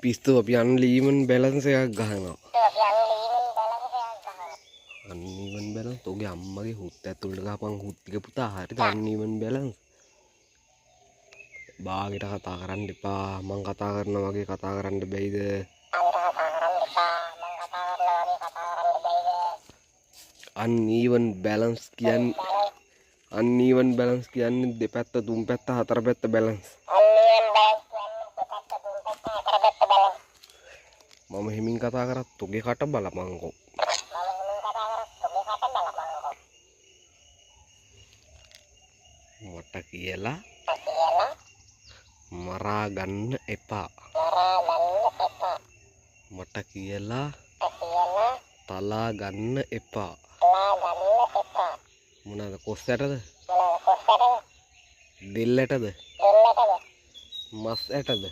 පිස්තු අපි අන්ලීවන් බැලන්ස් එකක් ගහනවා. අන්ලීවන් බැලන්ස් ඔගේ අම්මගේ හුත් ඇතුළට ගහපන් හුත් ටික පුතා හරියට අන්ලීවන් බැලන්ස්. බාගෙට කතා කරන්න එපා. මං කතා කරනා වගේ කතා කරන්න බැයිද? අන්ඊවන් බැලන්ස් කියන්නේ දෙපැත්ත තුන් පැත්ත හතර පැත්ත බැලන්ස්. මම හිමින් කතා කරත් තුගේ කට බලපංකෝ. මට කියලා මරා ගන්න එපා. මට කියලා තලා ගන්න එපා. මොනවාද කොස් ඇටද? දෙල් ඇටද? මස් ඇටද?